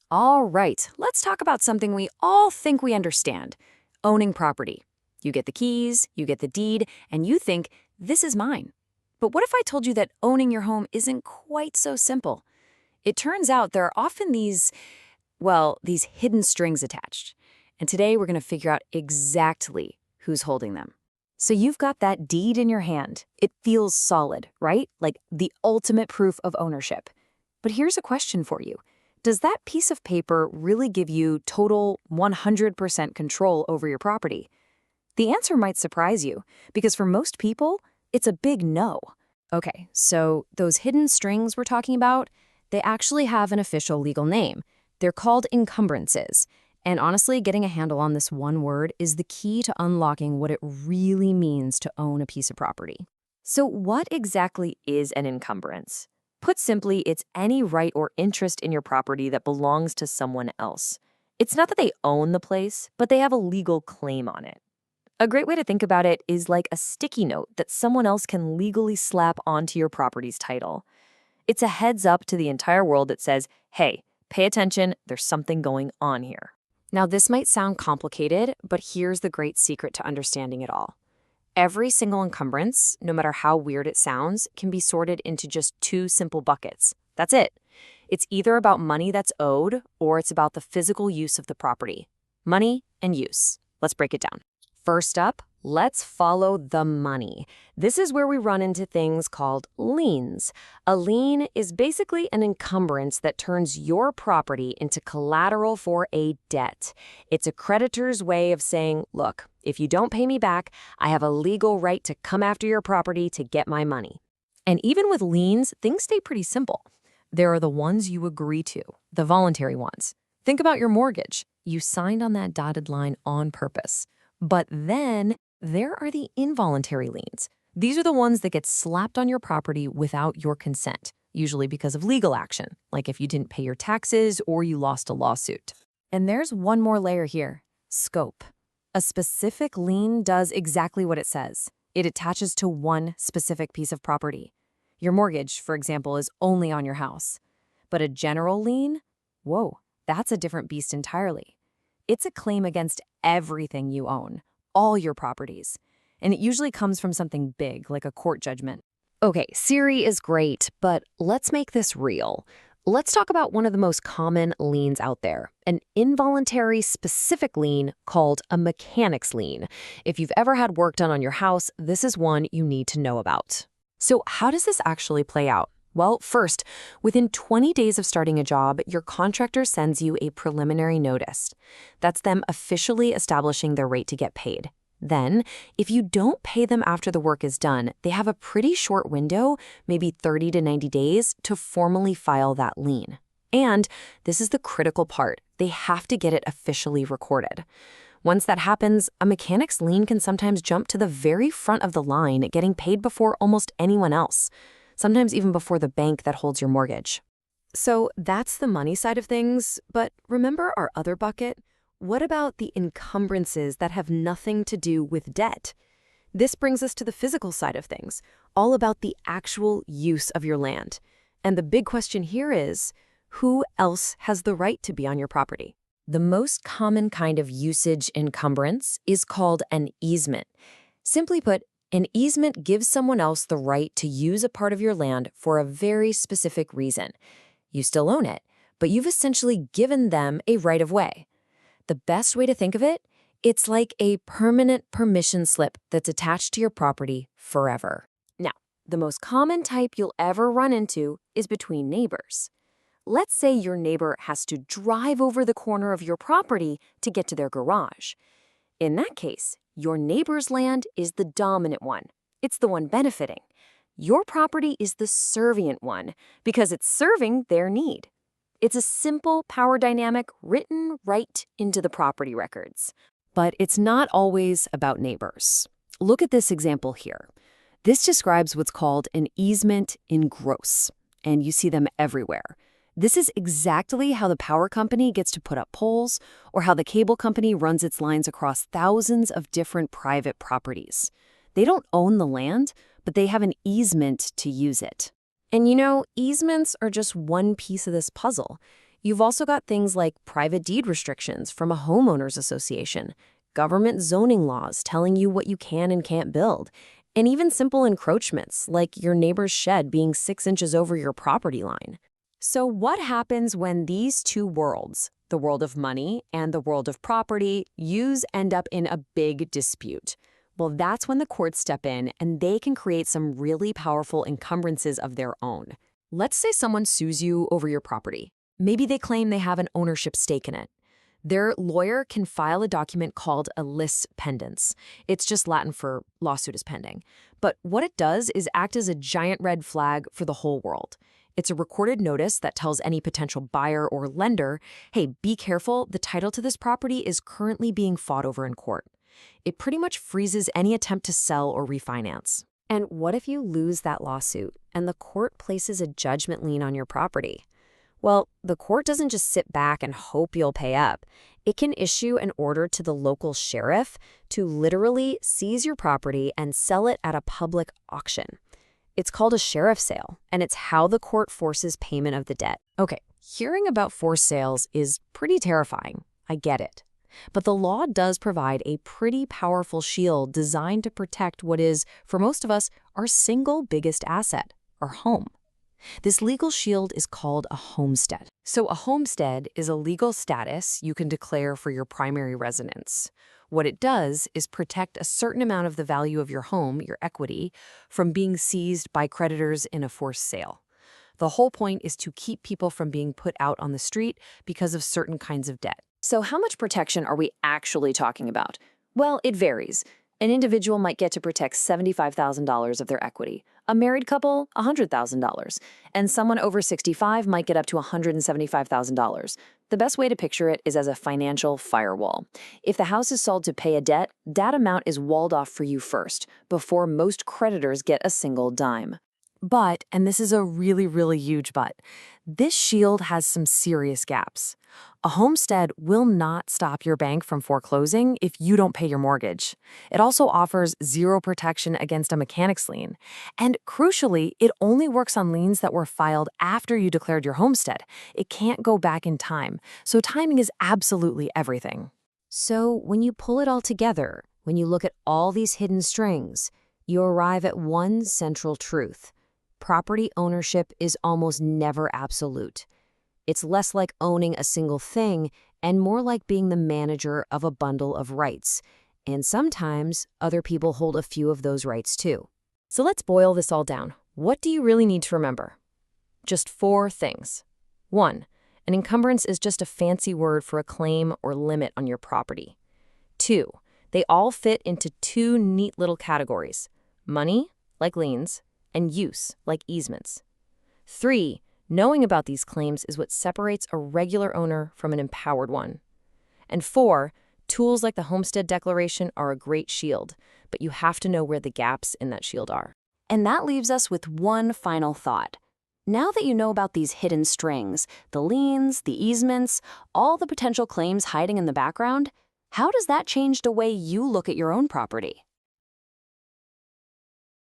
All right, let's talk about something we all think we understand: owning property. You get the keys, you get the deed, and you think, this is mine. But what if I told you that owning your home isn't quite so simple? It turns out there are often these hidden strings attached. And today we're going to figure out exactly who's holding them. So you've got that deed in your hand. It feels solid, right? Like the ultimate proof of ownership. But here's a question for you. Does that piece of paper really give you total 100% control over your property? The answer might surprise you, because for most people, it's a big no. Okay, so those hidden strings we're talking about, they actually have an official legal name. They're called encumbrances. And honestly, getting a handle on this one word is the key to unlocking what it really means to own a piece of property. So what exactly is an encumbrance? Put simply, it's any right or interest in your property that belongs to someone else. It's not that they own the place, but they have a legal claim on it. A great way to think about it is like a sticky note that someone else can legally slap onto your property's title. It's a heads up to the entire world that says, hey, pay attention, there's something going on here. Now, this might sound complicated, but here's the great secret to understanding it all. Every single encumbrance, no matter how weird it sounds, can be sorted into just two simple buckets. That's it. It's either about money that's owed, or it's about the physical use of the property. Money and use. Let's break it down. First up, let's follow the money. This is where we run into things called liens. A lien is basically an encumbrance that turns your property into collateral for a debt. It's a creditor's way of saying, look, if you don't pay me back, I have a legal right to come after your property to get my money. And even with liens, things stay pretty simple. There are the ones you agree to, the voluntary ones. Think about your mortgage. You signed on that dotted line on purpose. But then there are the involuntary liens. These are the ones that get slapped on your property without your consent, usually because of legal action, like if you didn't pay your taxes or you lost a lawsuit. And there's one more layer here: scope. A specific lien does exactly what it says. It attaches to one specific piece of property. Your mortgage, for example, is only on your house. But a general lien? Whoa, that's a different beast entirely. It's a claim against everything you own, all your properties. And it usually comes from something big, like a court judgment. Okay, Siri is great, but let's make this real. Let's talk about one of the most common liens out there, an involuntary specific lien called a mechanic's lien. If you've ever had work done on your house, this is one you need to know about. So how does this actually play out? Well, first, within 20 days of starting a job, your contractor sends you a preliminary notice. That's them officially establishing their rate to get paid. Then, if you don't pay them after the work is done, they have a pretty short window, maybe 30 to 90 days, to formally file that lien. And this is the critical part: they have to get it officially recorded. Once that happens, a mechanic's lien can sometimes jump to the very front of the line, getting paid before almost anyone else. Sometimes even before the bank that holds your mortgage. So that's the money side of things, but remember our other bucket? What about the encumbrances that have nothing to do with debt? This brings us to the physical side of things, all about the actual use of your land. And the big question here is, who else has the right to be on your property? The most common kind of usage encumbrance is called an easement. Simply put, an easement gives someone else the right to use a part of your land for a very specific reason. You still own it, but you've essentially given them a right of way. The best way to think of it, it's like a permanent permission slip that's attached to your property forever. Now, the most common type you'll ever run into is between neighbors. Let's say your neighbor has to drive over the corner of your property to get to their garage. In that case, your neighbor's land is the dominant one. It's the one benefiting. Your property is the servient one because it's serving their need. It's a simple power dynamic written right into the property records. But it's not always about neighbors. Look at this example here. This describes what's called an easement in gross, and you see them everywhere. This is exactly how the power company gets to put up poles, or how the cable company runs its lines across thousands of different private properties. They don't own the land, but they have an easement to use it. And you know, easements are just one piece of this puzzle. You've also got things like private deed restrictions from a homeowners association, government zoning laws telling you what you can and can't build, and even simple encroachments like your neighbor's shed being 6 inches over your property line. So what happens when these two worlds, the world of money and the world of property, end up in a big dispute? Well, that's when the courts step in and they can create some really powerful encumbrances of their own. Let's say someone sues you over your property. Maybe they claim they have an ownership stake in it. Their lawyer can file a document called a lis pendens. It's just Latin for lawsuit is pending. But what it does is act as a giant red flag for the whole world. It's a recorded notice that tells any potential buyer or lender, hey, be careful, the title to this property is currently being fought over in court. It pretty much freezes any attempt to sell or refinance. And what if you lose that lawsuit and the court places a judgment lien on your property? Well, the court doesn't just sit back and hope you'll pay up. It can issue an order to the local sheriff to literally seize your property and sell it at a public auction. It's called a sheriff sale, and it's how the court forces payment of the debt. Okay, hearing about forced sales is pretty terrifying. I get it. But the law does provide a pretty powerful shield designed to protect what is, for most of us, our single biggest asset, our home. This legal shield is called a homestead. So a homestead is a legal status you can declare for your primary residence. What it does is protect a certain amount of the value of your home, your equity, from being seized by creditors in a forced sale. The whole point is to keep people from being put out on the street because of certain kinds of debt. So how much protection are we actually talking about? Well, it varies. An individual might get to protect $75,000 of their equity, a married couple, $100,000, and someone over 65 might get up to $175,000. The best way to picture it is as a financial firewall. If the house is sold to pay a debt, that amount is walled off for you first, before most creditors get a single dime. But, and this is a really, really huge but, this shield has some serious gaps. A homestead will not stop your bank from foreclosing if you don't pay your mortgage. It also offers zero protection against a mechanic's lien. And crucially, it only works on liens that were filed after you declared your homestead. It can't go back in time, so timing is absolutely everything. So when you pull it all together, when you look at all these hidden strings, you arrive at one central truth. Property ownership is almost never absolute. It's less like owning a single thing and more like being the manager of a bundle of rights. And sometimes other people hold a few of those rights too. So let's boil this all down. What do you really need to remember? Just 4 things. 1. An encumbrance is just a fancy word for a claim or limit on your property. 2. They all fit into 2 neat little categories: money, like liens, and use, like easements. 3. Knowing about these claims is what separates a regular owner from an empowered one. And 4. Tools like the Homestead Declaration are a great shield, but you have to know where the gaps in that shield are. And that leaves us with one final thought. Now that you know about these hidden strings, the liens, the easements, all the potential claims hiding in the background, how does that change the way you look at your own property?